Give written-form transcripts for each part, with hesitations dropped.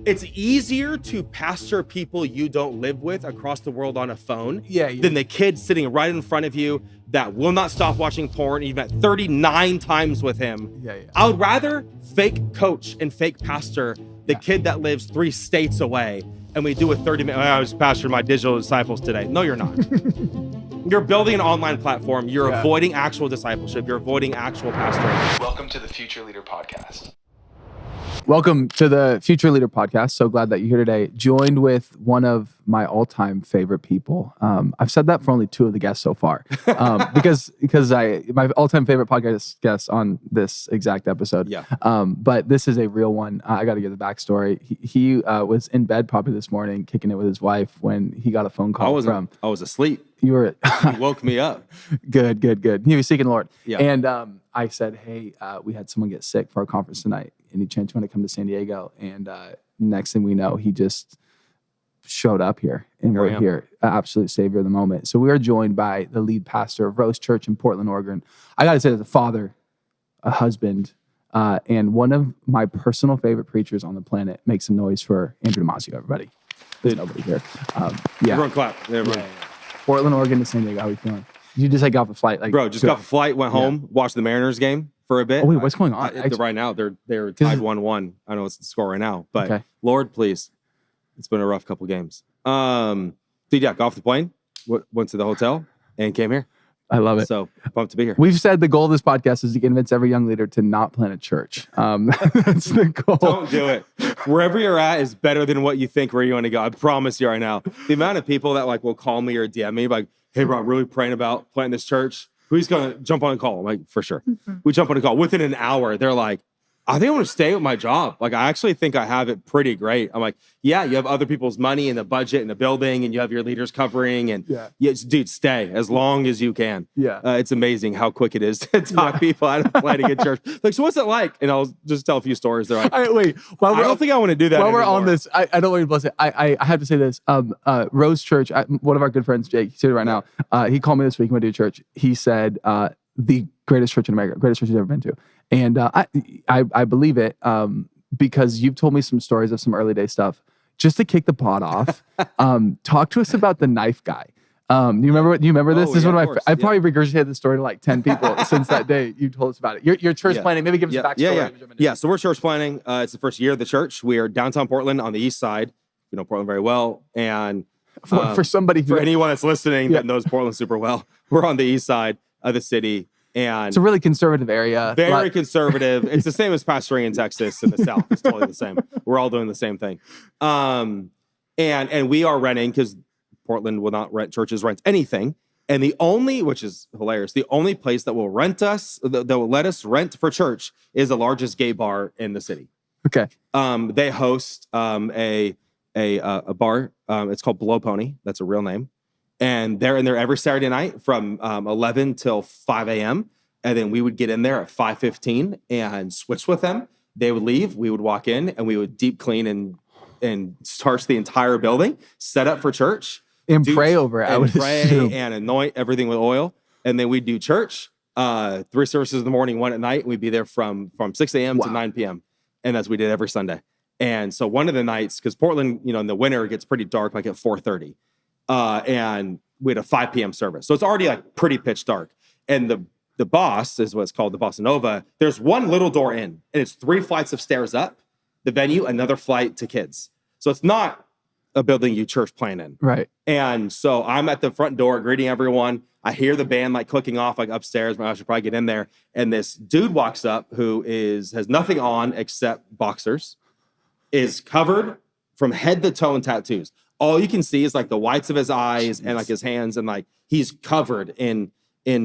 It's easier to pastor people you don't live with across the world on a phone than the kid sitting right in front of you that will not stop watching porn. You've met 39 times with him. I would rather fake coach and fake pastor the kid that lives 3 states away, and we do a 30-minute, I was pastoring my digital disciples today. No, you're not. You're building an online platform. You're avoiding actual discipleship. You're avoiding actual pastoring. Welcome to the Future Leader Podcast. Welcome to the Future Leader Podcast. So glad that you're here today. Joined with one of my all-time favorite people. I've said that for only 2 of the guests so far, because my all-time favorite podcast guest on this exact episode. But this is a real one. I got to give the backstory. He was in bed probably this morning, kicking it with his wife when he got a phone call from. I was asleep. You were. He woke me up. Good. He was seeking the Lord. Yeah. And I said, hey, we had someone get sick for our conference tonight. Any chance you want to come to San Diego? And next thing we know, he just showed up here. And we're here. Absolute savior of the moment. So we are joined by the lead pastor of Rose Church in Portland, Oregon. I got to say, as a father, a husband, and one of my personal favorite preachers on the planet. Make some noise for Andrew Damazio, everybody. There's nobody here. Everyone clap. Portland, Oregon to San Diego. How are you feeling? You just got off a flight. Got off a flight, went home, watched the Mariners game for a bit. Oh, wait, what's going on? Right now, they're tied 1-1. I know it's the score right now, but Lord, please. It's been a rough couple games. Got off the plane, went to the hotel, and came here. I love it. So pumped to be here. We've said the goal of this podcast is to convince every young leader to not plant a church. That's the goal. Don't do it. Wherever you're at is better than what you think where you want to go. I promise you right now. The amount of people that will call me or DM me like, hey, bro, I'm really praying about planting this church. Who's going to jump on a call? I'm like, for sure. We jump on a call. Within an hour, they're like, I think I want to stay with my job. I actually think I have it pretty great. I'm like, yeah, you have other people's money and the budget and the building, and you have your leaders covering. And dude, stay as long as you can. It's amazing how quick it is to talk people out of planning a church. So what's it like? And I'll just tell a few stories. They're like, all right, wait. I don't think I want to do that While anymore. We're on this, I don't want to bless it. I have to say this. Rose Church, one of our good friends, Jake, he's here right now. He called me this week when we do church. He said, the greatest church in America, greatest church he's ever been to. And I believe it because you've told me some stories of some early day stuff. Just to kick the pod off, talk to us about the knife guy. Do you remember this? This is one of my. I probably regurgitated the story to like 10 people since that day you told us about it. Your church planning. Maybe give us a backstory. So we're church planning. It's the first year of the church. We are downtown Portland on the east side. We know Portland very well, and for somebody for anyone that's listening that knows Portland super well, we're on the east side of the city. And it's a really conservative area. Very conservative. It's the same as pastoring in Texas in the South. It's totally the same. We're all doing the same thing. And we are renting because Portland will not rent churches, rent anything. And the only, which is hilarious, the only place that will rent us, that will let us rent for church is the largest gay bar in the city. Okay. They host a bar. It's called Blow Pony. That's a real name. And they're in there every Saturday night from 11 till 5 a.m. And then we would get in there at 5:15 and switch with them. They would leave. We would walk in and we would deep clean and starch the entire building, set up for church. And pray over it. And pray and anoint everything with oil. And then we'd do church, 3 services in the morning, 1 at night. We'd be there from 6 a.m. to 9 p.m. And that's what we did every Sunday. And so one of the nights, because Portland, in the winter, it gets pretty dark, like at 4:30. And we had a 5 p.m. service. So it's already like pretty pitch dark. And the boss is what's called the Bossa Nova. There's one little door in, and it's 3 flights of stairs up the venue, another flight to kids. So it's not a building you church plan in. Right. And so I'm at the front door greeting everyone. I hear the band like clicking off like upstairs. I should probably get in there. And this dude walks up who has nothing on except boxers, is covered from head to toe in tattoos. All you can see is like the whites of his eyes and like his hands, and like he's covered in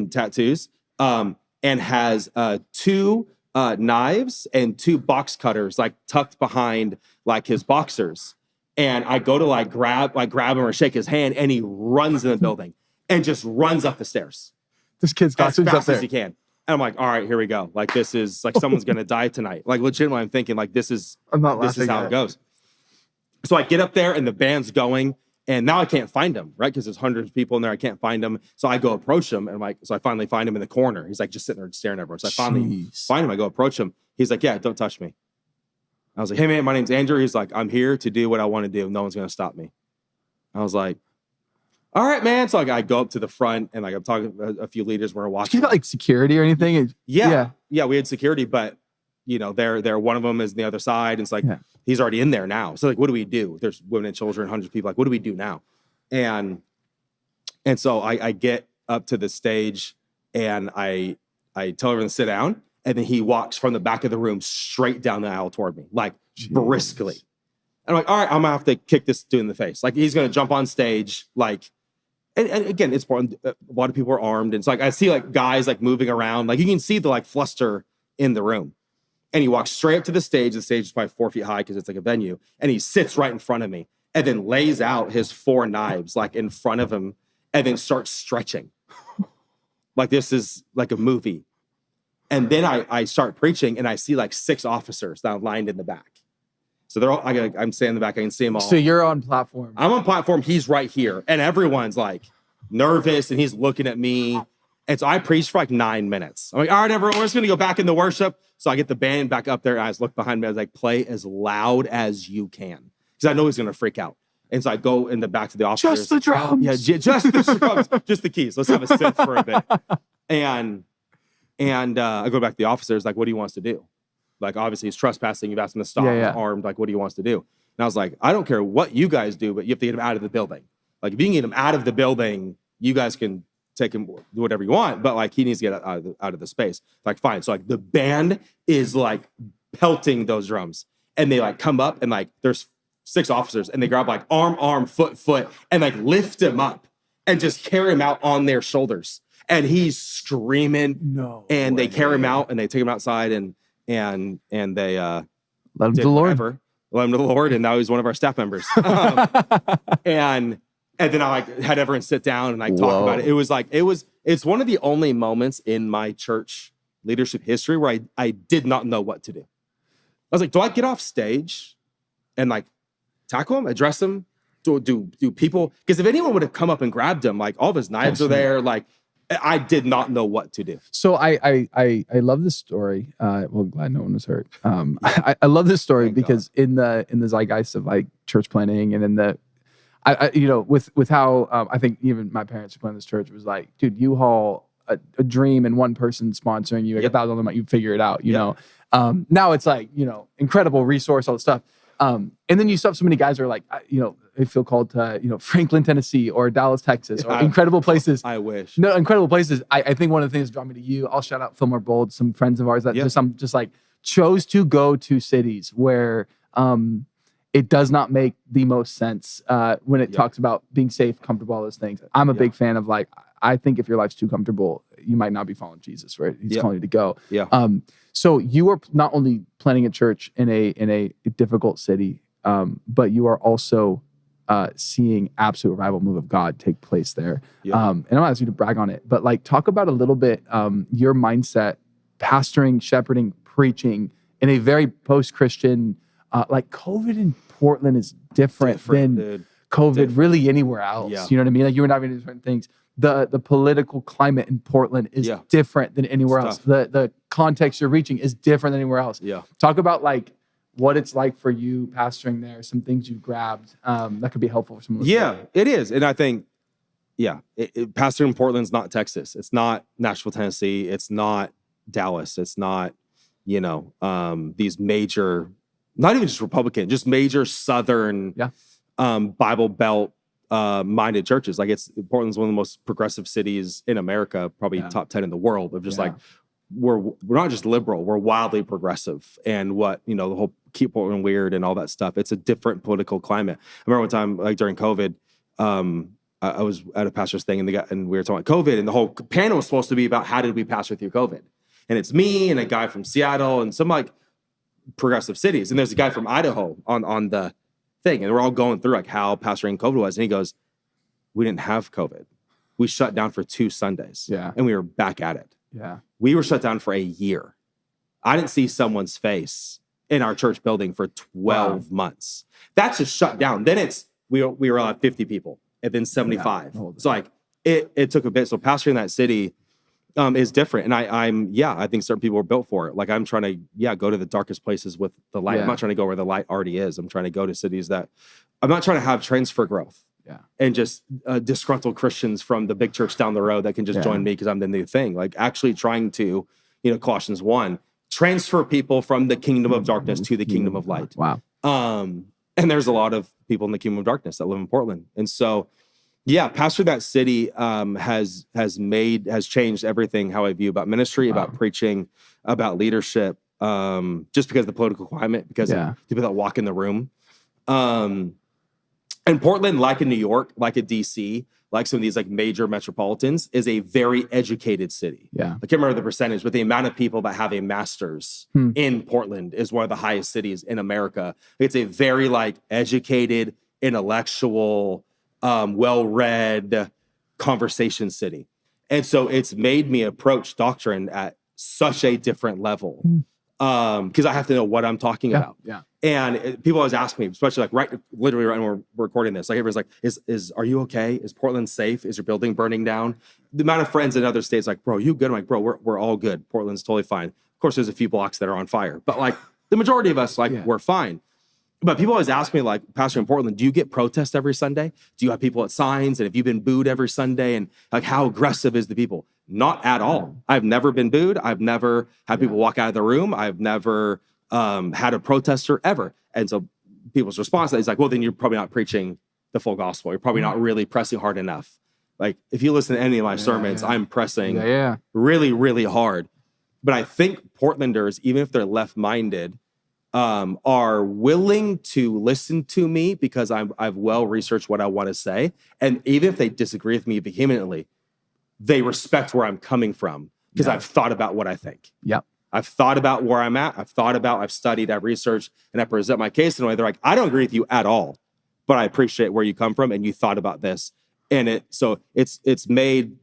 tattoos. And has 2 knives and 2 box cutters like tucked behind like his boxers. And I go to grab him or shake his hand, and he runs in the building and just runs up the stairs. This kid's got as fast as he can. And I'm like, all right, here we go. Like this is like someone's gonna die tonight. Like legitimately, I'm thinking like this is how it goes. So I get up there and the band's going, and now I can't find him, right? Because there's hundreds of people in there. I can't find him. So I go approach him, and so I finally find him in the corner. He's like just sitting there staring at everyone. So I finally find him. I go approach him. He's like, yeah, don't touch me. I was like, hey man, my name's Andrew. He's like, I'm here to do what I want to do. No one's going to stop me. I was like, all right, man. So like, I go up to the front and like I'm talking to a few leaders where we're Did watching. you got like security or anything? Yeah, we had security, but you know, they're one of them is on the other side. And it's like, he's already in there now. So like, what do we do? There's women and children, hundreds of people. Like, what do we do now? And so I get up to the stage and I tell everyone to sit down. And then he walks from the back of the room straight down the aisle toward me, like briskly. And I'm like, all right, I'm gonna have to kick this dude in the face. Like he's gonna jump on stage, like, and again, it's important. A lot of people are armed. And it's like, I see like guys like moving around. Like you can see the like fluster in the room. And he walks straight up to the stage. The stage is probably 4 feet high because it's like a venue. And he sits right in front of me and then lays out his 4 knives like in front of him and then starts stretching. Like this is like a movie. And then I start preaching and I see like 6 officers that are lined in the back. So they're all, I'm standing in the back. I can see them all. So you're on platform. I'm on platform. He's right here. And everyone's like nervous and he's looking at me. And so I preached for like 9 minutes. I'm like, all right, everyone, we're just going to go back into worship. So I get the band back up there. And I just look behind me. I was like, play as loud as you can. Because I know he's going to freak out. And so I go in the back to the officers. Just the drums. Yeah, just the drums. Just the keys. Let's have a synth for a bit. And I go back to the officers, like, what do you want us to do? Like, obviously, he's trespassing. You've asked him to stop. He's armed. Like, what do you want us to do? And I was like, I don't care what you guys do, but you have to get him out of the building. Like, if you can get him out of the building, you guys can take him, do whatever you want. But, like, he needs to get out of the space. Like, fine. So, like, the band is, like, pelting those drums. And they, like, come up and, like, there's 6 officers. And they grab, like, arm, foot, and, like, lift him up and just carry him out on their shoulders. And he's screaming. No. And they carry him out and they take him outside and they let him to the Lord. Let him to the Lord, and now he's one of our staff members. And then I like had everyone sit down and like talk about it. It was like it's one of the only moments in my church leadership history where I did not know what to do. I was like, do I get off stage and like tackle him, address him? Do people? Because if anyone would have come up and grabbed him, like all of his knives are there, like. I did not know what to do. So I love this story. Well, glad no one was hurt. I love this story because in the zeitgeist of like church planning and in the, with how I think even my parents who planted this church was like, dude, you haul a dream and one person sponsoring you, like $1,000, you figure it out. You know, now it's like incredible resource, all this stuff. And then you still have so many guys who are like, they feel called to, Franklin, Tennessee or Dallas, Texas or incredible places. I wish. No, incredible places. I think one of the things that draw me to you, I'll shout out Fillmore Bold, some friends of ours that just like chose to go to cities where it does not make the most sense when it talks about being safe, comfortable, all those things. I'm a big fan of like, I think if your life's too comfortable, you might not be following Jesus, right? He's calling you to go. Yeah. So you are not only planning a church in a difficult city, but you are also seeing absolute revival move of God take place there. And I'm not asking you to brag on it, but like talk about a little bit your mindset, pastoring, shepherding, preaching in a very post-Christian, like COVID in Portland is different than COVID really anywhere else. Yeah. You know what I mean? Like you were navigating different things. The political climate in Portland is different than anywhere else. The context you're reaching is different than anywhere else. Yeah. Talk about like what it's like for you pastoring there, some things you've grabbed that could be helpful for someone. Yeah, it is. And I think, pastoring in Portland's not Texas. It's not Nashville, Tennessee. It's not Dallas. It's not, these major, not even just Republican, just major Southern Bible Belt minded churches. Like Portland's one of the most progressive cities in America, probably top 10 in the world of just like, we're not just liberal, we're wildly progressive. And what, the whole keep Portland weird and all that stuff. It's a different political climate. I remember one time, like during COVID, I was at a pastor's thing and we were talking about COVID and the whole panel was supposed to be about how did we pastor through COVID? And it's me and a guy from Seattle and some like progressive cities. And there's a guy from Idaho on the thing. And we're all going through like how pastoring COVID was. And he goes, we didn't have COVID. We shut down for 2 Sundays. Yeah. And we were back at it. Yeah. We were shut down for a year. I didn't see someone's face in our church building for 12 months. That's just shut down. Then we were at 50 people and then 75. So like it took a bit. So pastoring that city is different. And I think certain people are built for it. Like I'm trying to, go to the darkest places with the light. Yeah. I'm not trying to go where the light already is. I'm trying to go to cities that I'm not trying to have transfer growth. Yeah. And just disgruntled Christians from the big church down the road that can just join me because I'm the new thing. Like actually trying to, Colossians 1, transfer people from the kingdom of darkness to the kingdom of light. Wow. And there's a lot of people in the kingdom of darkness that live in Portland. And so, pastor that city has changed everything, how I view about ministry, about preaching, about leadership, just because of the political climate, because of people that walk in the room. And Portland, like in New York, like in DC, like some of these like major metropolitans, is a very educated city. Yeah. I can't remember the percentage, but the amount of people that have a master's in Portland is one of the highest cities in America. It's a very like educated, intellectual, well-read conversation city. And so it's made me approach doctrine at such a different level because I have to know what I'm talking about. Yeah. And people always ask me, especially like literally right when we're recording this, like everyone's like, are you okay? Is Portland safe? Is your building burning down? The amount of friends in other states like, bro, you good? I'm like, bro, we're all good. Portland's totally fine. Of course, there's a few blocks that are on fire, but like the majority of us, we're fine. But people always ask me, like, Pastor, in Portland, do you get protest every Sunday? Do you have people at signs? And have you been booed every Sunday? And like, how aggressive is the people? Not at all. I've never been booed. I've never had people walk out of the room. I've never had a protester ever. And so people's response is like, well, then you're probably not preaching the full gospel. You're probably not really pressing hard enough. Like, if you listen to any of my sermons, I'm pressing really, really hard. But I think Portlanders, even if they're left-minded, are willing to listen to me because I've well researched what I want to say. And even if they disagree with me vehemently, they respect where I'm coming from because I've thought about what I think. Yep. I've thought about where I'm at. I've studied, I've researched, and I present my case in a way. They're like, I don't agree with you at all, but I appreciate where you come from and you thought about this. And it's made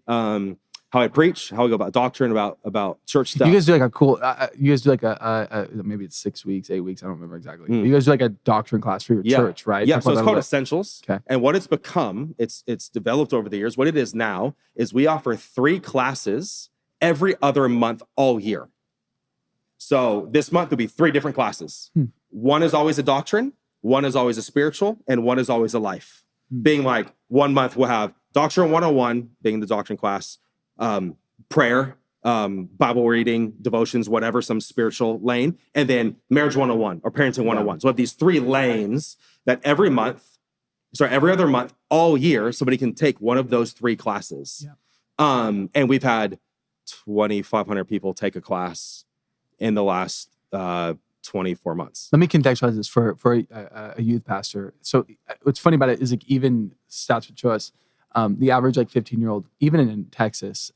how I preach, how I go about doctrine, about church stuff. You guys do like a cool. You guys do like a maybe it's 6 weeks, 8 weeks. I don't remember exactly. But you guys do like a doctrine class for your church, right? Yeah. So it's called Essentials. Okay. And what it's become, it's developed over the years. What it is now is we offer 3 classes every other month all year. So this month will be 3 different classes. One is always a doctrine, one is always a spiritual, and one is always a life. Being like 1 month we'll have Doctrine 101, being the doctrine class. Prayer, Bible reading, devotions, whatever, some spiritual lane, and then marriage 101 or parenting 101. So we have these 3 lanes that every other month, all year, somebody can take one of those 3 classes. And we've had 2,500 people take a class in the last 24 months. Let me contextualize this for a youth pastor. So what's funny about it is like even stats would show us the average like 15-year-old, even in Texas,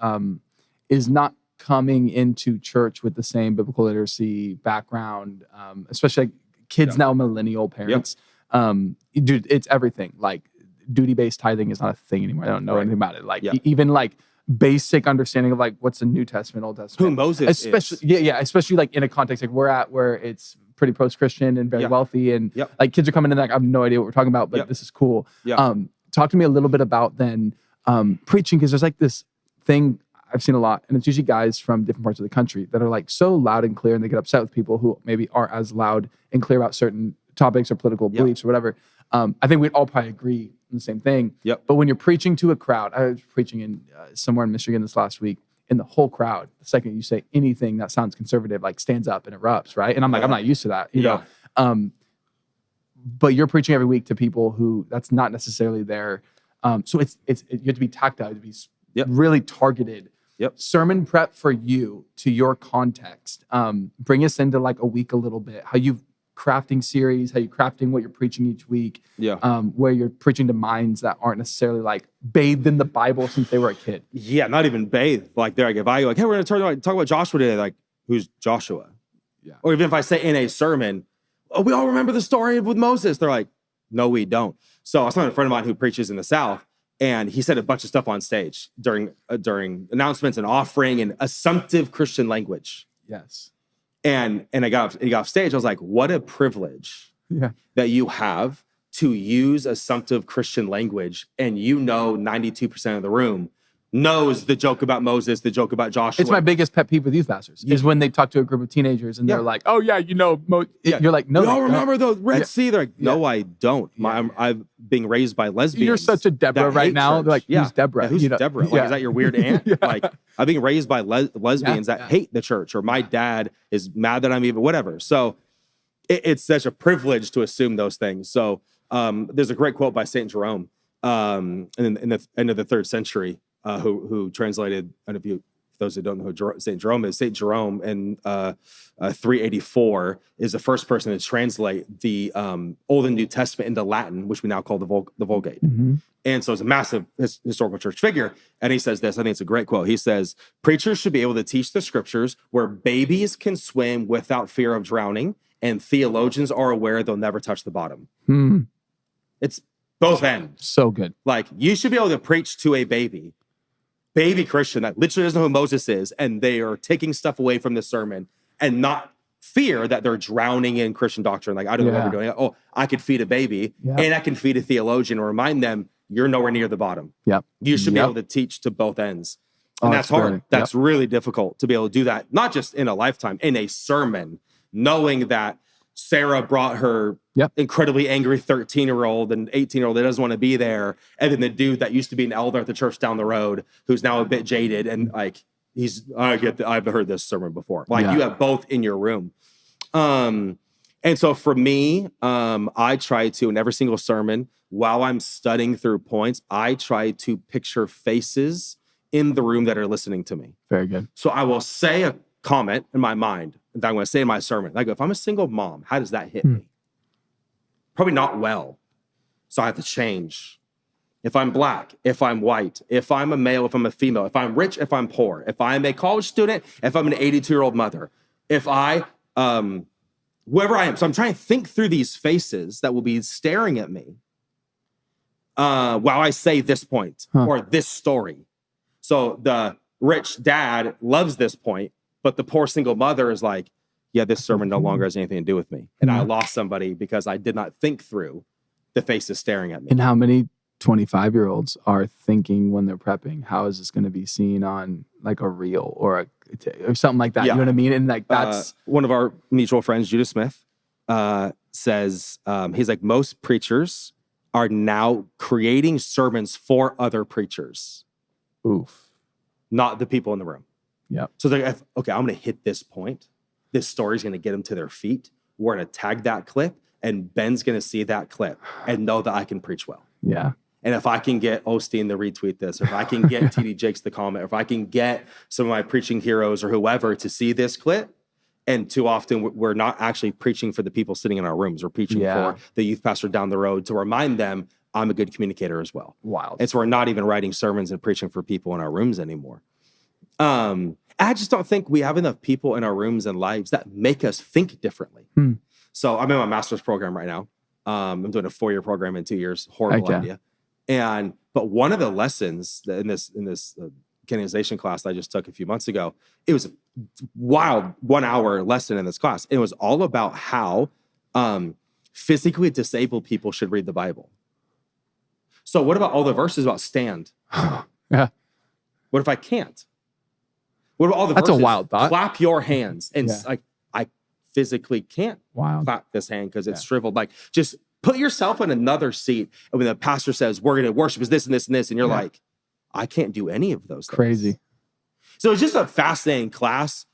is not coming into church with the same biblical literacy background, especially like kids now, millennial parents. Dude, it's everything. Like duty-based tithing is not a thing anymore. I don't know anything about it. Like even like basic understanding of like what's the New Testament, Old Testament. Who Moses especially, is. Especially like in a context like we're at where it's pretty post-Christian and very wealthy and like kids are coming in like I have no idea what we're talking about, but this is cool. Talk to me a little bit about then preaching, because there's like this thing I've seen a lot, and it's usually guys from different parts of the country that are like so loud and clear, and they get upset with people who maybe aren't as loud and clear about certain topics or political beliefs or whatever. I think we'd all probably agree on the same thing. But when you're preaching to a crowd, I was preaching in somewhere in Michigan this last week, and the whole crowd, the second you say anything that sounds conservative, like stands up and erupts, right? And I'm like, I'm not used to that, you know. But you're preaching every week to people who that's not necessarily their. So it's you have to be tactile, you have to be really targeted. Sermon prep for you to your context. Bring us into like a week a little bit. How you crafting series, how you crafting what you're preaching each week. Where you're preaching to minds that aren't necessarily like bathed in the Bible since they were a kid. Not even bathed. Like they're like, if I go like, hey, we're gonna talk about Joshua today. Like, who's Joshua? Or even if I say in a sermon, oh, we all remember the story with Moses. They're like, no, we don't. So I was talking to a friend of mine who preaches in the South, and he said a bunch of stuff on stage during announcements and offering and assumptive Christian language. And he got off stage. I was like, what a privilege that you have to use assumptive Christian language, and 92% of the room knows the joke about Moses, the joke about Joshua. It's my biggest pet peeve with youth pastors is when they talk to a group of teenagers and they're like, "Oh yeah, you're like, no, you all remember the Red Sea? They're like, no, Yeah. I don't. I'm being raised by lesbians. You're such a Deborah that right hate now. church. They're like, who's Deborah? Yeah, who's Deborah? Like, is that your weird aunt? Yeah. Like, I'm being raised by lesbians that hate the church, or my dad is mad that I'm even whatever. So it's such a privilege to assume those things. So there's a great quote by Saint Jerome in the end of the 3rd century, who translated, I don't know if those who don't know who Saint Jerome is, Saint Jerome in 384 is the first person to translate the Old and New Testament into Latin, which we now call the Vulgate. Mm-hmm. And so it's a massive historical church figure. And he says this, I think it's a great quote. He says, preachers should be able to teach the scriptures where babies can swim without fear of drowning, and theologians are aware they'll never touch the bottom. It's both ends. So good. Like, you should be able to preach to a baby Christian that literally doesn't know who Moses is, and they are taking stuff away from the sermon and not fear that they're drowning in Christian doctrine. Like, I don't know what we're doing. Oh, I could feed a baby and I can feed a theologian and remind them you're nowhere near the bottom. You should be able to teach to both ends. And that's hard. Brilliant. That's really difficult to be able to do that, not just in a lifetime, in a sermon, knowing that Sarah brought her incredibly angry 13-year-old and 18-year-old that doesn't want to be there. And then the dude that used to be an elder at the church down the road, who's now a bit jaded. And like, I've heard this sermon before. Like, you have both in your room. And so for me, I try to, in every single sermon, while I'm studying through points, I try to picture faces in the room that are listening to me. Very good. So I will say a comment in my mind that I'm going to say in my sermon. I go, if I'm a single mom, how does that hit me? Probably not well. So I have to change. If I'm black, if I'm white, if I'm a male, if I'm a female, if I'm rich, if I'm poor, if I'm a college student, if I'm an 82-year-old mother, if I, whoever I am. So I'm trying to think through these faces that will be staring at me while I say this point or this story. So the rich dad loves this point, but the poor single mother is like, yeah, this sermon no longer has anything to do with me. And I lost somebody because I did not think through the faces staring at me. And how many 25-year-olds are thinking when they're prepping, how is this going to be seen on like a reel or something like that? You know what I mean? And like, that's one of our mutual friends, Judah Smith, says, he's like, most preachers are now creating sermons for other preachers. Not the people in the room. So they're like, okay, I'm going to hit this point. This story's going to get them to their feet. We're going to tag that clip, and Ben's going to see that clip and know that I can preach well. And if I can get Osteen to retweet this, or if I can get TD Jakes to comment, or if I can get some of my preaching heroes or whoever to see this clip, and too often we're not actually preaching for the people sitting in our rooms. We're preaching for the youth pastor down the road to remind them I'm a good communicator as well. And so we're not even writing sermons and preaching for people in our rooms anymore. I just don't think we have enough people in our rooms and lives that make us think differently. So I'm in my master's program right now. I'm doing a 4-year program in 2 years. Horrible idea. But one of the lessons in this canonization class that I just took a few months ago, it was a wild 1-hour lesson in this class. It was all about how physically disabled people should read the Bible. So what about all the verses about stand? What if I can't? What about all the verses? That's a wild thought. Clap your hands. And like, I physically can't clap this hand because it's shriveled. Like, just put yourself in another seat. And when the pastor says, we're going to worship is this and this and this, and you're like, I can't do any of those things. Crazy. So it's just a fascinating class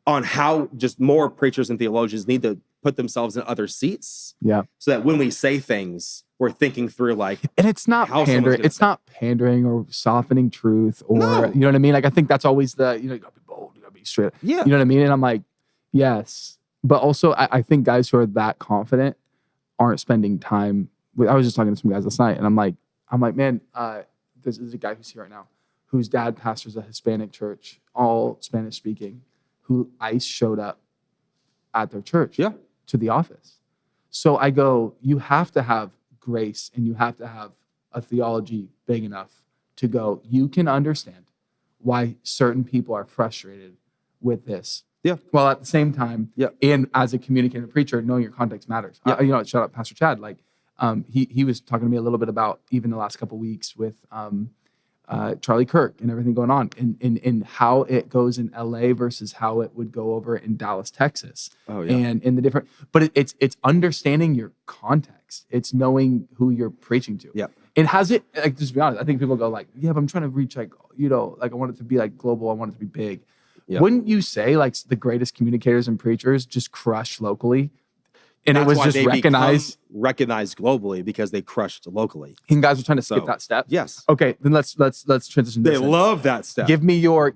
on how just more preachers and theologians need to put themselves in other seats. So that when we say things, we're thinking through like, and it's not pandering. It's not pandering or softening truth or, you know what I mean? Like, I think that's always you gotta be bold, you gotta be straight. You know what I mean? And I'm like, yes. But also I think guys who are that confident aren't spending time with, I was just talking to some guys last night and I'm like, man, there's a guy who's here right now whose dad pastors a Hispanic church, all Spanish speaking, who ICE showed up at their church to the office. So I go, you have to have grace and you have to have a theology big enough to go, you can understand why certain people are frustrated with this. While at the same time, and as a communicator preacher, knowing your context matters. Shout out Pastor Chad. Like, he was talking to me a little bit about even the last couple of weeks with Charlie Kirk and everything going on, in how it goes in LA versus how it would go over in Dallas, Texas. Oh, yeah. And in the different, but it's understanding your context. It's knowing who you're preaching to. Yeah. It has it, like, just to be honest, I think people go like, yeah, but I'm trying to reach like, like I want it to be like global. I want it to be big. Yeah. Wouldn't you say like the greatest communicators and preachers just crush locally? And That's it was why just they recognized globally because they crushed locally. and guys are trying to skip So, that step. Yes. Okay, then let's transition. They this in. love that stuff. Give me your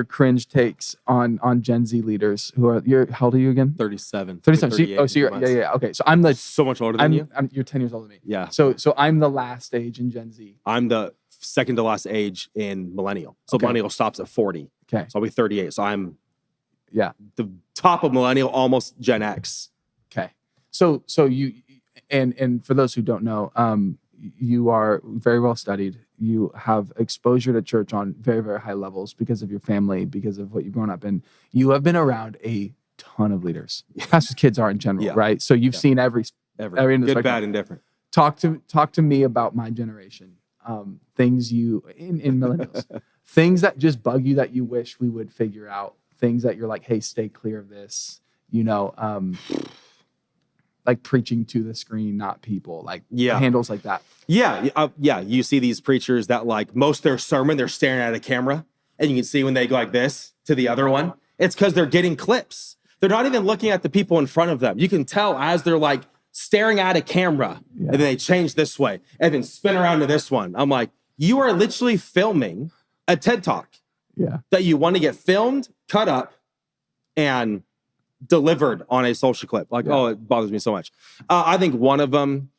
cringe takes on Gen Z leaders who are how old are you again? 37. 37. So, 38 you're months. yeah. Okay, so I'm So much older than you. you're 10 years older than me. Yeah. So I'm the last stage in Gen Z. I'm the second to last age in millennial. So Okay. millennial stops at 40. Okay. So I'll be 38. So I'm Yeah. the top of millennial, almost Gen X. Okay. So you and for those who don't know, you are very well studied. You have exposure to church on very, very high levels because of your family, because of what you've grown up in. You have been around a ton of leaders. Pastors' kids are in general, Yeah. right? So you've seen every end of the Good, spectrum. bad, and different. Talk to me about my generation. Things you in millennials, things that just bug you that you wish we would figure out. Things that you're like, hey, stay clear of this. Like preaching to the screen, not people. Like handles like that. Yeah. You see these preachers that like most of their sermon, they're staring at a camera, and you can see when they go like this to the other one, it's because they're getting clips. They're not even looking at the people in front of them. You can tell as they're like staring at a camera, and then they change this way and then spin around to this one. I'm like, you are literally filming a TED Talk that you want to get filmed, cut up, and delivered on a social clip. Like, it bothers me so much. I think one of them,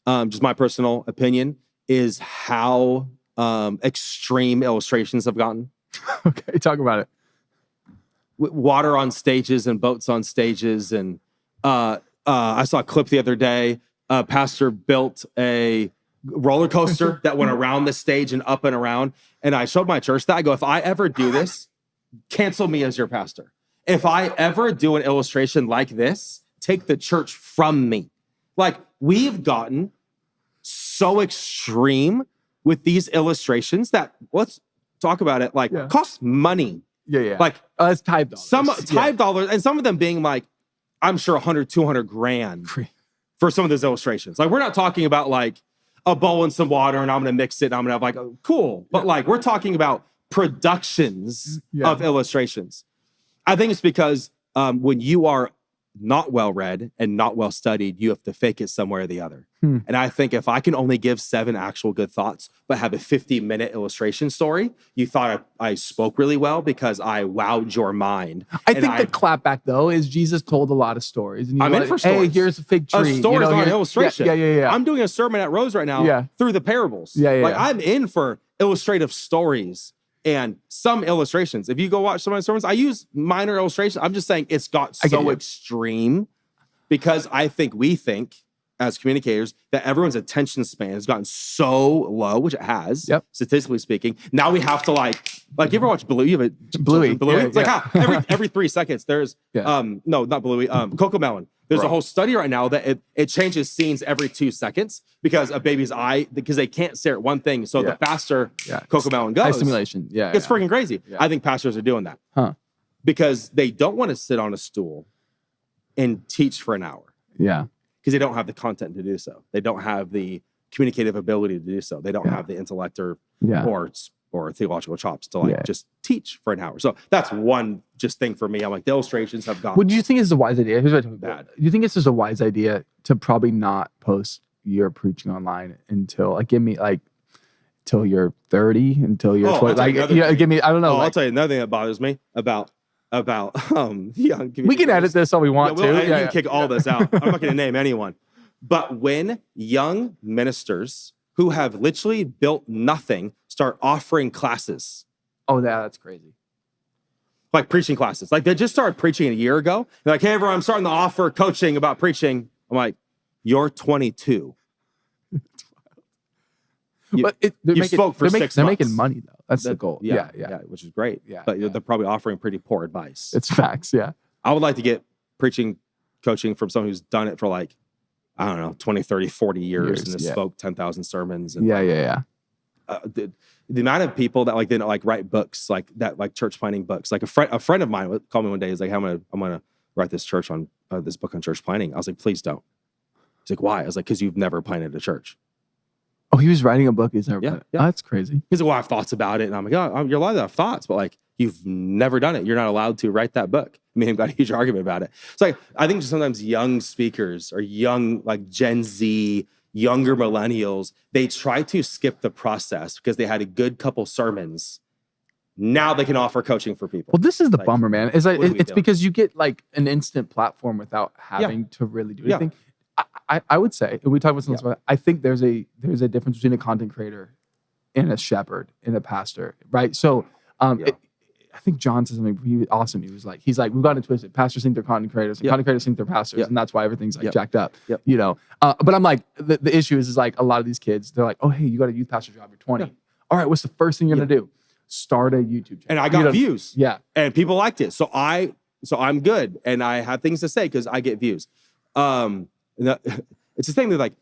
just my personal opinion, is how extreme illustrations have gotten. Okay, talk about it. Water on stages and boats on stages. And I saw a clip the other day. A pastor built a roller coaster that went around the stage and up and around. And I showed my church that. I go, if I ever do this, cancel me as your pastor. If I ever do an illustration like this, take the church from me. Like, we've gotten so extreme with these illustrations that, let's talk about it, like, costs money. Yeah. Like, it's Tithe dollars. Some Tithe dollars, and some of them being like, I'm sure 100, 200 grand for some of those illustrations. Like, we're not talking about like a bowl and some water and I'm going to mix it and I'm going to have like, oh, cool. But like, we're talking about productions of illustrations. I think it's because when you are not well read and not well studied, you have to fake it somewhere or the other. And I think if I can only give 7 actual good thoughts, but have a 50-minute illustration story, you thought I spoke really well because I wowed your mind. I think the clapback though is Jesus told a lot of stories. And I'm in for stories. Hey, here's a fig tree. A story's not an illustration. Yeah. I'm doing a sermon at Rose right now through the parables. Like, I'm in for illustrative stories. And some illustrations, if you go watch some of my sermons, I use minor illustrations. I'm just saying it's got so extreme because we think as communicators that everyone's attention span has gotten so low, which it has, statistically speaking. Now we have to like you ever watch Bluey? You have a Bluey. Bluey? It's like every 3 seconds there's no, not Bluey, Coco Melon. There's a whole study right now that it changes scenes every 2 seconds because a baby's eye, because they can't stare at one thing. So the faster Coco Melon goes, high stimulation. It's freaking crazy. I think pastors are doing that because they don't want to sit on a stool and teach for an hour. Yeah. Because they don't have the content to do so. They don't have the communicative ability to do so. They don't have the intellect or theological chops to just teach for an hour. So that's one just thing for me. I'm like, the illustrations have gone. What do you think is a wise idea? Here's what I tell bad. Do you think it's just a wise idea to probably not post your preaching online until till you're 30, until you're 20? Give me. I don't know. I'll tell you another thing that bothers me about young. We can edit this all we want to. You can kick all this out. I'm not going to name anyone. But when young ministers who have literally built nothing start offering classes. Oh, that's crazy. Like preaching classes. Like they just started preaching a year ago. They're like, hey, everyone, I'm starting to offer coaching about preaching. I'm like, you're 22. But you spoke for 6 months. They're making money, though. That's the goal. Yeah, which is great. Yeah, but they're probably offering pretty poor advice. It's facts, yeah. I would like to get preaching coaching from someone who's done it for 20, 30, 40 years and has spoke 10,000 sermons. And Yeah. the amount of people that like didn't like write books like that, like church planting books. Like a friend of mine called me one day. He's like, I'm gonna write this this book on church planting. I was like, please don't. He's like, why? I was like, because you've never planted a church. Oh, he was writing a book. He's never planted. Yeah. Oh, that's crazy. He's like, well, I have thoughts about it. And I'm like, oh, you're allowed to have thoughts, but like, you've never done it. You're not allowed to write that book. Me and him got a huge argument about it. It's like, I think just sometimes young speakers or young, like Gen Z, younger millennials, they try to skip the process because they had a good couple sermons. Now they can offer coaching for people. Well, this is the Like, bummer, man. It's like, what are we it's doing? because you get like an instant platform without having to really do anything. I would say, and we talked about something. I think there's a difference between a content creator and a shepherd and a pastor, right? So, I think John said something. He was awesome. He's like, we've gotten it twisted. Pastors think they're content creators, and content creators think they're pastors, and that's why everything's like jacked up. You know, but I'm like, the issue is like a lot of these kids, they're like, oh, hey, you got a youth pastor job. You're 20. All right, what's the first thing you're gonna do? Start a YouTube channel. And I got views. Yeah, and people liked it. So I'm good, and I have things to say because I get views. It's the thing that like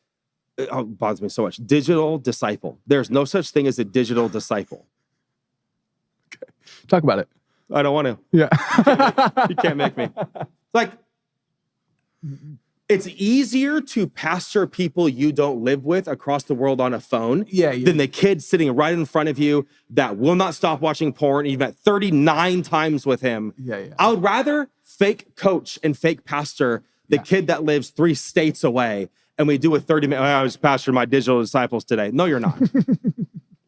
it bothers me so much. Digital disciple. There's no such thing as a digital disciple. talk about it. I don't want to. Yeah, You can't make me. Like, it's easier to pastor people you don't live with across the world on a phone than the kid sitting right in front of you that will not stop watching porn. You've met 39 times with him. I would rather fake coach and fake pastor the kid that lives 3 states away, and we do a 30-minute, I was pastoring my digital disciples today. No, you're not.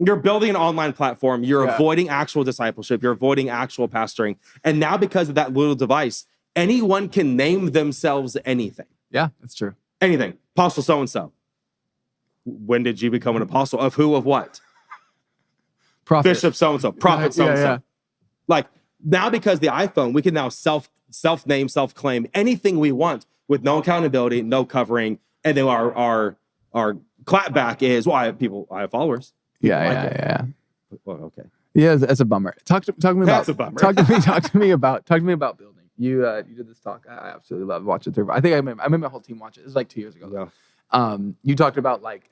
You're building an online platform. You're avoiding actual discipleship. You're avoiding actual pastoring. And now because of that little device, anyone can name themselves anything. Yeah, that's true. Anything. Apostle so-and-so. When did you become an apostle? Of who, of what? Prophet. Bishop so-and-so. Prophet so-and-so. Yeah. Like, now because the iPhone, we can now self-name, self-claim anything we want with no accountability, no covering. And then our clapback is, well, I have followers. Yeah. Well, okay. Yeah, that's a bummer. Talk to me about. That's a bummer. Talk to me about building. You did this talk. I absolutely love watching it through. I think I made my whole team watch it. It was like 2 years ago. Yeah. You talked about like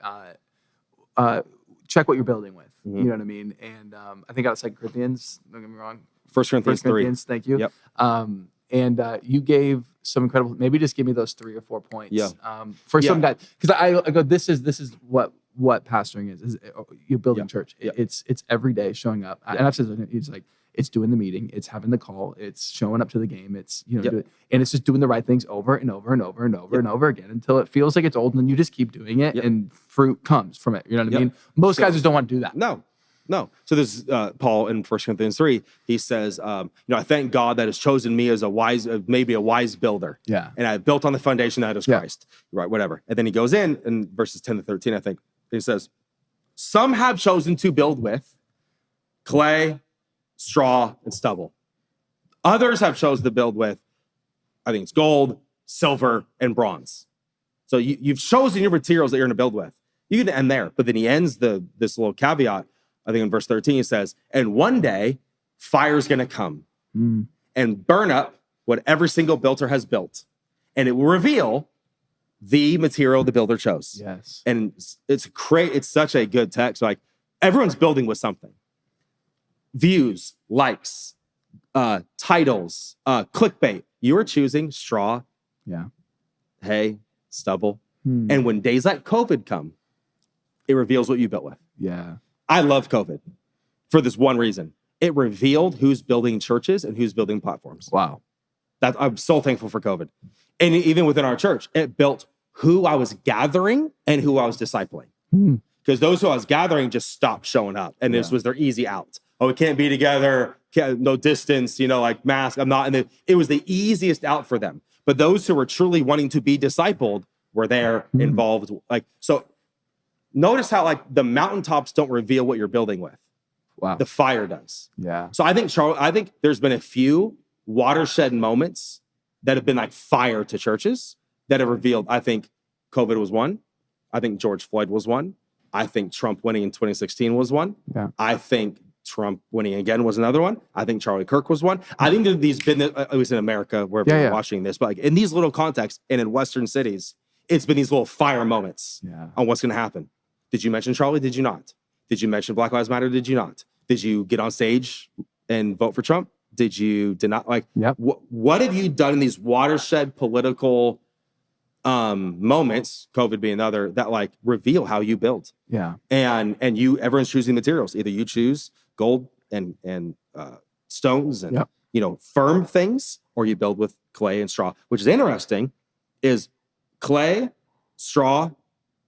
check what you're building with. You know what I mean? And I think out of 2 Corinthians. Don't get me wrong. 1 Corinthians 3. Thank you. Yep. And you gave some incredible. Maybe just give me those 3 or 4 points. Yeah. For some guys, because I go. This is what pastoring is you're building church. It's every day showing up. And I've said it's like it's doing the meeting, it's having the call, it's showing up to the game, it's and it's just doing the right things over and over and over and over and over again until it feels like it's old, and then you just keep doing it and fruit comes from it. You know what I mean? Most guys just don't want to do that. No. So this is Paul in 1 Corinthians 3. He says, I thank God that has chosen me as maybe a wise builder. Yeah. And I built on the foundation that is Christ. Right, whatever. And then he goes in verses 10 to 13, I think. He says, some have chosen to build with clay, straw, and stubble. Others have chosen to build with, I think it's gold, silver, and bronze. So you've chosen your materials that you're going to build with. You can end there. But then he ends this little caveat. I think in verse 13, he says, and one day fire's going to come and burn up what every single builder has built. And it will reveal the material the builder chose. Yes. And it's such a good text. Like, everyone's building with something. Views, likes, titles, clickbait. You are choosing straw, hay, stubble. And when days like COVID come, it reveals what you built with. Yeah. I love COVID for this one reason. It revealed who's building churches and who's building platforms. Wow. I'm so thankful for COVID. And even within our church, it built who I was gathering and who I was discipling. Because those who I was gathering just stopped showing up. And this was their easy out. Oh, we can't be together, no distance, like mask. I'm not. And it was the easiest out for them. But those who were truly wanting to be discipled were there, involved. So notice how the mountaintops don't reveal what you're building with. Wow. The fire does. Yeah. So I think there's been a few watershed moments that have been like fire to churches that have revealed. I think COVID was one. I think George Floyd was one. I think Trump winning in 2016 was one. Yeah. I think Trump winning again was another one. I think Charlie Kirk was one. I think that these been, at least in America, where we're watching this, but in these little contexts and in Western cities, it's been these little fire moments on what's going to happen. Did you mention Charlie? Did you not? Did you mention Black Lives Matter? Did you not? Did you get on stage and vote for Trump? Did you not? Like, Yep. what have you done in these watershed political moments, COVID being another, that like reveal how you build? Yeah. And everyone's choosing materials. Either you choose gold and stones and firm things, or you build with clay and straw. Which is interesting, is clay, straw,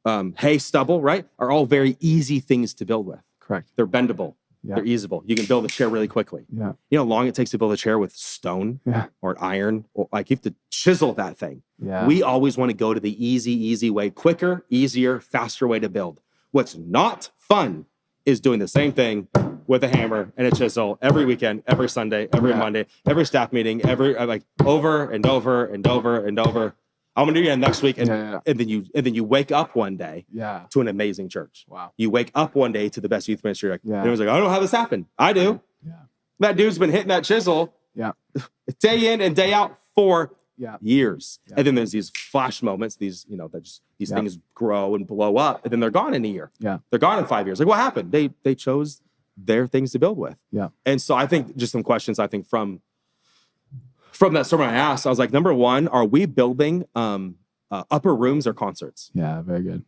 hay, stubble, right, are all very easy things to build with. Correct. They're bendable. Yeah. They're easeable. You can build a chair really quickly. Yeah. You know how long it takes to build a chair with stone or iron? Or like you have to chisel that thing. Yeah. We always want to go to the easy way, quicker, easier, faster way to build. What's not fun is doing the same thing with a hammer and a chisel every weekend, every Sunday, every Monday, every staff meeting, like over and over and over and over. I'm gonna do it next week, and then you wake up one day to an amazing church. Wow! You wake up one day to the best youth ministry. Like, and it was like, I don't know how this happened. I do. Yeah. That dude's been hitting that chisel. Day in and day out for years. Yeah. And then there's these flash moments. These these things grow and blow up, and then they're gone in a year. Yeah, they're gone in 5 years. Like, what happened? They chose their things to build with. Yeah. And so I think just some questions. I think from that sermon I asked, I was like, number one, are we building upper rooms or concerts? Yeah, very good.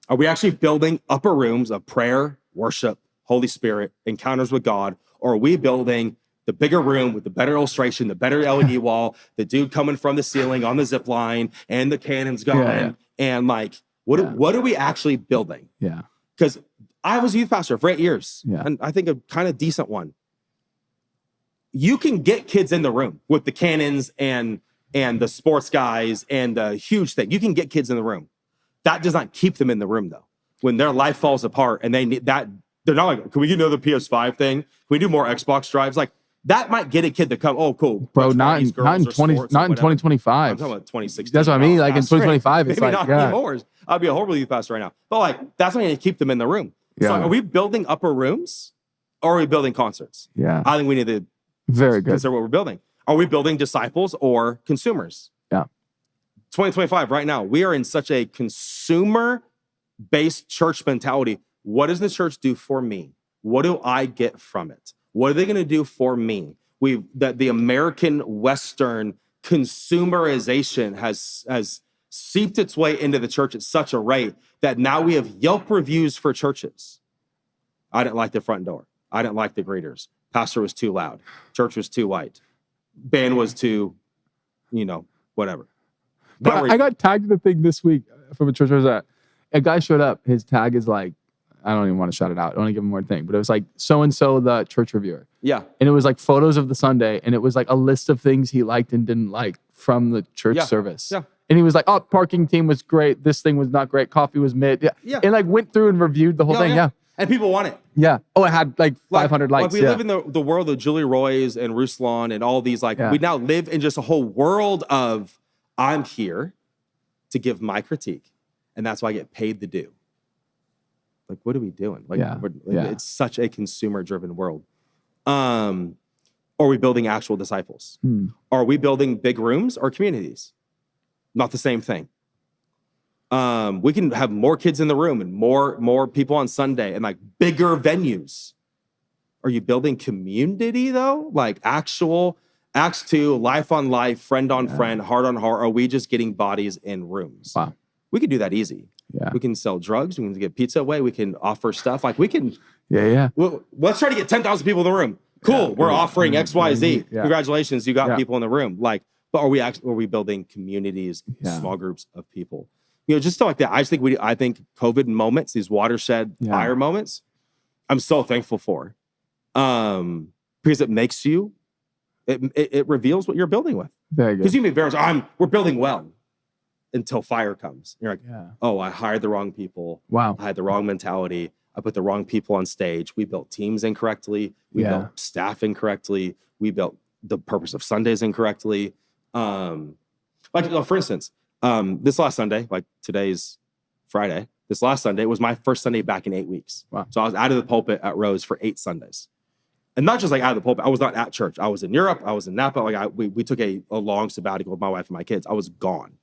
Are we actually building upper rooms of prayer, worship, Holy Spirit, encounters with God? Or are we building the bigger room with the better illustration, the better LED wall, the dude coming from the ceiling on the zip line, and the cannons going? And like, what are we actually building? Yeah. Because I was a youth pastor for 8 years, and I think a kind of decent one. You can get kids in the room with the cannons and the sports guys and the huge thing. You can get kids in the room. That does not keep them in the room, though. When their life falls apart and they need that, they're not like, can we get another PS5 thing? Can we do more Xbox drives? Like, that might get a kid to come, oh, cool. Bro, not in 2025. I'm talking about 2016. That's what I mean. Like in 2025, it's maybe like, not anymore. I'd be a horrible youth pastor right now. But like, that's not going to keep them in the room. So like, are we building upper rooms or are we building concerts? Yeah. I think we need to consider what we're building. Are we building disciples or consumers? Yeah. 2025, right now, we are in such a consumer-based church mentality. What does the church do for me? What do I get from it? What are they going to do for me? That the American Western consumerization has seeped its way into the church at such a rate that now we have Yelp reviews for churches. I didn't like the front door. I didn't like the greeters. Pastor was too loud. Church was too white. Band was too, whatever. I got tagged in the thing this week from a church I was at. A guy showed up. His tag is like, I don't even want to shout it out. I don't want to give him more thing. But it was like, so-and-so, the church reviewer. Yeah. And it was like photos of the Sunday. And it was like a list of things he liked and didn't like from the church service. Yeah. And he was like, oh, parking team was great. This thing was not great. Coffee was mid. Yeah. And like went through and reviewed the whole thing. Yeah. And people want it. Yeah. Oh, it had like 500 likes. Like we live in the world of Julie Roys and Ruslan and all these, we now live in just a whole world of, I'm here to give my critique. And that's why I get paid to do. Like, what are we doing? It's such a consumer-driven world. Are we building actual disciples? Are we building big rooms or communities? Not the same thing. We can have more kids in the room and more people on Sunday and like bigger venues. Are you building community though? Like actual Acts 2, life on life, friend on friend, heart on heart. Are we just getting bodies in rooms? Wow. We can do that easy. Yeah. We can sell drugs. We can get pizza away. We can offer stuff. Like we can. Well, let's try to get 10,000 people in the room. Cool. We're offering X, Y, Z. Congratulations. You got people in the room. Like, but are we building communities, small groups of people? Just stuff like that. I think COVID moments, these watershed fire moments, I'm so thankful for. Because it makes you, it reveals what you're building with. Very good. Because you may be very, we're building well until fire comes. You're like, oh, I hired the wrong people. Wow. I had the wrong mentality. I put the wrong people on stage. We built teams incorrectly. We built staff incorrectly. We built the purpose of Sundays incorrectly. For instance, this last Sunday, like today's Friday, this last Sunday was my first Sunday back in 8 weeks. Wow. So I was out of the pulpit at Rose for 8 Sundays. And not just like out of the pulpit. I was not at church. I was in Europe. I was in Napa. We took a long sabbatical with my wife and my kids. I was gone.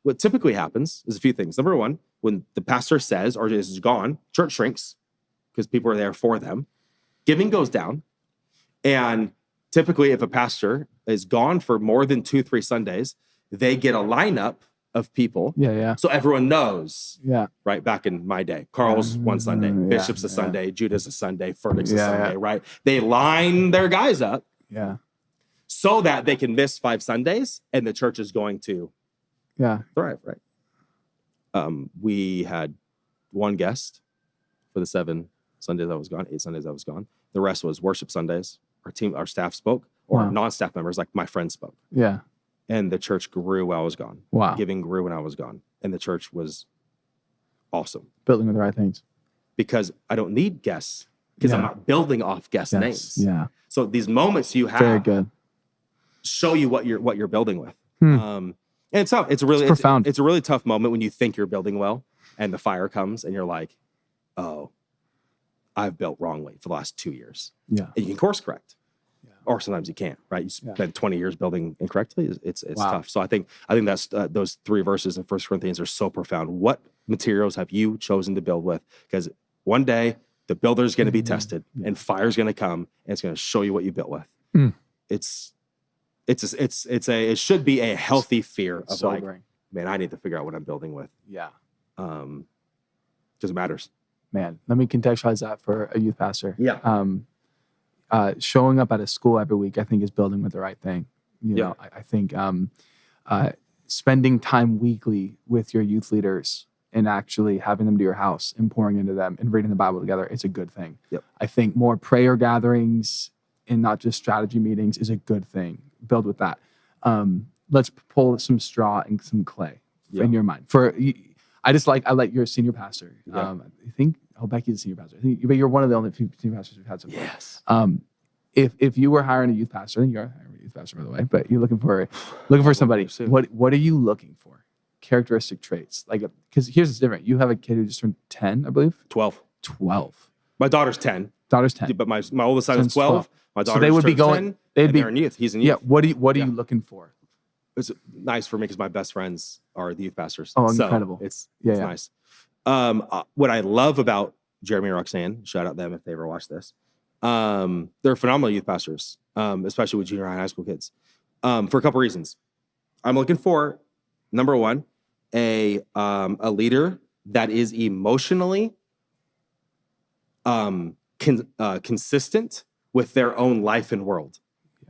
what typically happens is a few things. Number one, when the pastor says or is gone, church shrinks because people are there for them. Giving goes down. And typically, if a pastor is gone for more than 2-3 Sundays, they get a lineup of people. Yeah. So everyone knows. Yeah. Right. Back in my day, Carl's one Sunday, Bishop's a Sunday, Judah's a Sunday, Furtick's a Sunday. Right. They line their guys up. Yeah. So that they can miss 5 Sundays and the church is going to thrive. Right. We had one guest for the 7 Sundays I was gone, 8 Sundays I was gone. The rest was worship Sundays. Our staff spoke, or non-staff members, like my friends spoke. Yeah. And the church grew while I was gone. Wow. Giving grew when I was gone. And the church was awesome. Building with the right things. Because I don't need guests. Because I'm not building off guest names. Yeah. So these moments you have very good. Show you what you're building with. And it's tough. It's profound. It's a really tough moment when you think you're building well and the fire comes and you're like, oh, I've built wrongly for the last 2 years. Yeah. And you can course correct. Yeah. Or sometimes you can't, right? You spend 20 years building incorrectly. It's tough. So I think that's those 3 verses in 1 Corinthians are so profound. What materials have you chosen to build with? Because one day the builder is going to be tested and fire's going to come and it's going to show you what you built with. It should be a healthy fear of sobering. Man, I need to figure out what I'm building with. Yeah. Because it matters. Man, let me contextualize that for a youth pastor. Yeah. Showing up at a school every week, I think, is building with the right thing. You know, I think spending time weekly with your youth leaders and actually having them to your house and pouring into them and reading the Bible together, it's a good thing. Yep. I think more prayer gatherings and not just strategy meetings is a good thing. Build with that. Let's pull some straw and some clay in your mind. I like you're a senior pastor. I think Becky's a senior pastor. But you're one of the only few senior pastors we've had so far. Yes. If you were hiring a youth pastor, I think you're hiring a youth pastor, by the way, but you're looking for somebody. What are you looking for? Characteristic traits, like, because here's what's different. You have a kid who just turned 10, I believe. 12. My daughter's 10. But my oldest son is 12. My daughter, so they would be going. 10, they're in youth. He's in youth. Yeah. What are you looking for? It's nice for me because my best friends are the youth pastors. Oh, incredible! So it's nice. What I love about Jeremy and Roxanne, shout out them if they ever watch this. They're phenomenal youth pastors, especially with junior high and high school kids. For a couple reasons. I'm looking for, number one, a leader that is emotionally consistent with their own life and world.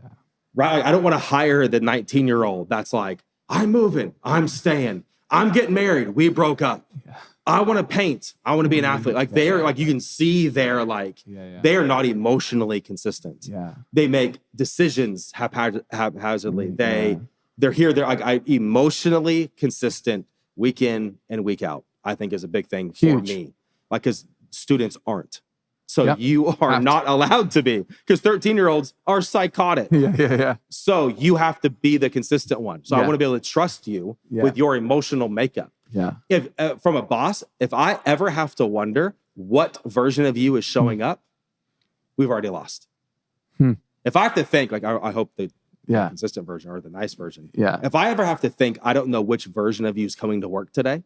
Yeah. Right? I don't want to hire the 19-year-old that's like, I'm moving, I'm staying, I'm getting married, we broke up. Yeah. I want to paint, I want to be an athlete. Like they're like, you can see they're like, they are not emotionally consistent. Yeah. They make decisions haphazardly. They're here, they're like emotionally consistent week in and week out, I think is a big thing for me. Like, because students aren't. So you are not allowed to be, because 13-year-olds are psychotic. Yeah. So you have to be the consistent one. So I want to be able to trust you with your emotional makeup. Yeah. If from a boss, if I ever have to wonder what version of you is showing up, we've already lost. If I have to think, like I hope the consistent version or the nice version. Yeah. If I ever have to think, I don't know which version of you is coming to work today,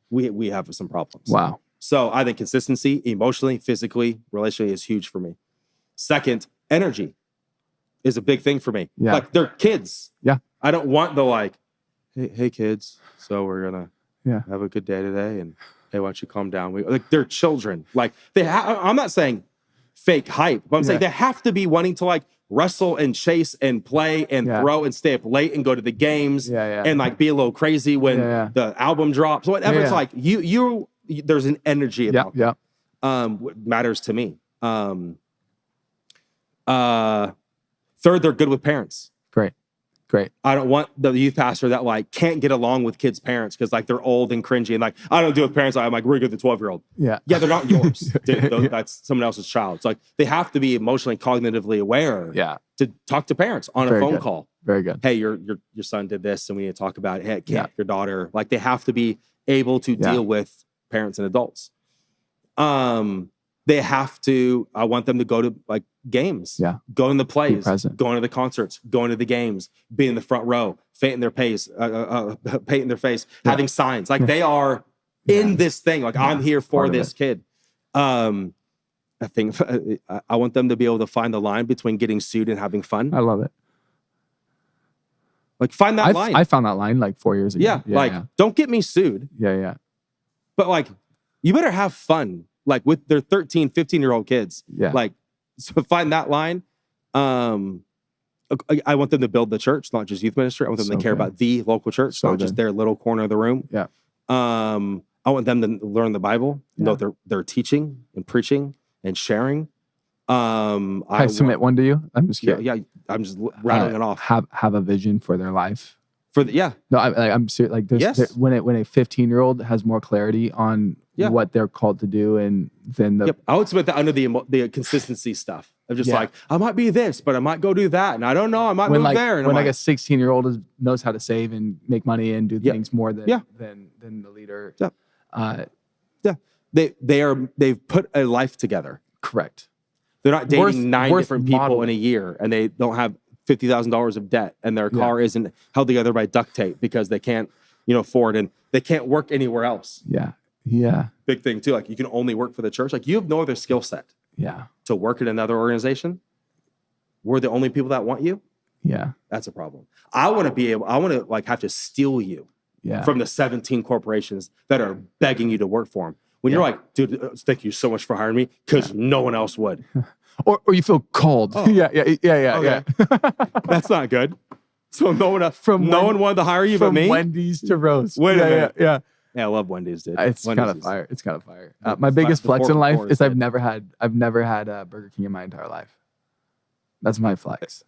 we have some problems. Wow. So I think consistency, emotionally, physically, relationally is huge for me. Second, energy is a big thing for me. Yeah. Like they're kids. Yeah. I don't want the like, hey kids, so we're gonna have a good day today, and hey, why don't you calm down? Like they're children. Like I'm not saying fake hype, but I'm saying they have to be wanting to like wrestle and chase and play and throw and stay up late and go to the games and like be a little crazy when the album drops. Whatever. It's like you there's an energy about what matters to me. Third, they're good with parents. Great. I don't want the youth pastor that like can't get along with kids' parents because like they're old and cringy and like I don't deal with parents. I'm like we're good with the 12-year-old. Yeah, they're not yours. That's someone else's child. So like they have to be emotionally, cognitively aware. Yeah, to talk to parents on a phone call. Very good. Hey, your son did this, and we need to talk about it. Hey, your daughter. Like they have to be able to deal with parents and adults. I want them to go to like games, going to the plays, going to the concerts, going to the games, being in the front row, painting their face, having signs. Like they are in this thing. Like I'm here for this kid. I think I want them to be able to find the line between getting sued and having fun. I love it. Like find that line. I found that line like 4 years ago. Don't get me sued. Yeah. But like, you better have fun. Like with their 13, 15-year-old kids. Yeah. Like, so find that line. I want them to build the church, not just youth ministry. I want them to care about the local church, not just their little corner of the room. Yeah. I want them to learn the Bible, know they're teaching and preaching and sharing. I submit one to you. I'm just kidding. Yeah. I'm just rattling it off. Have a vision for their life. No, I'm serious. Like when a 15-year-old has more clarity on what they're called to do, and then I would submit that under the consistency stuff of just like I might be this, but I might go do that, and I don't know, I might move there. And when like a 16-year-old knows how to save and make money and do things more than the leader. They've put a life together. Correct. They're not dating 9 different people in a year, and they don't have $50,000 of debt, and their car isn't held together by duct tape because they can't, afford, and they can't work anywhere else. Yeah. Big thing too. Like you can only work for the church. Like you have no other skill set. Yeah. To work in another organization. We're the only people that want you. Yeah. That's a problem. I want to like have to steal you from the 17 corporations that are begging you to work for them. When you're like, dude, thank you so much for hiring me, because no one else would. Or you feel called. Oh. Yeah. That's not good. So no one wanted to hire you but me? From Wendy's to Rose. Wait a minute. Yeah. Yeah, I love Wendy's, dude. It's kind of fire. It's kind of fire. My biggest flex in life is I've never had a Burger King in my entire life. That's my flex.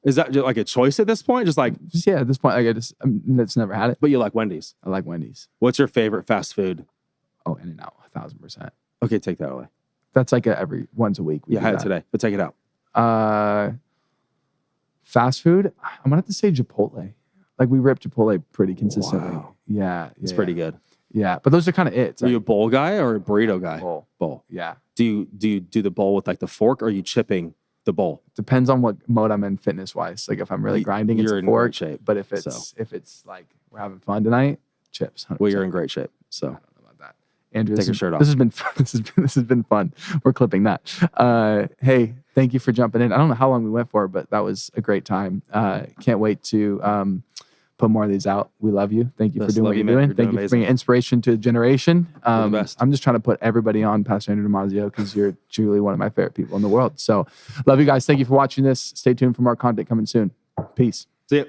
Is that just like a choice at this point? At this point, like I just never had it. But you like Wendy's. I like Wendy's. What's your favorite fast food? Oh, In-N-Out, 1,000%. Okay, take that away. That's like every once a week. I had it today, but take it out. Fast food, I'm gonna have to say Chipotle. Like we rip Chipotle pretty consistently. Wow. Yeah, it's pretty good. Yeah, but those are kind of it. Are you a bowl guy or a burrito guy? Bowl. Yeah. Do you do the bowl with like the fork, or are you chipping the bowl? Depends on what mode I'm in fitness wise. Like if I'm really grinding, it's a fork. Great shape. But if it's like we're having fun tonight, chips. 100%. Well, you're in great shape. So. I don't know about that. Andrew, take your shirt off. This has been fun. This has been fun. We're clipping that. Hey, thank you for jumping in. I don't know how long we went for, but that was a great time. Can't wait to put more of these out. We love you. Thank you for doing what you're doing. Thank you for bringing inspiration to a generation. You're the best. I'm just trying to put everybody on Pastor Andrew Damazio because you're truly one of my favorite people in the world. So love you guys. Thank you for watching this. Stay tuned for more content coming soon. Peace. See ya.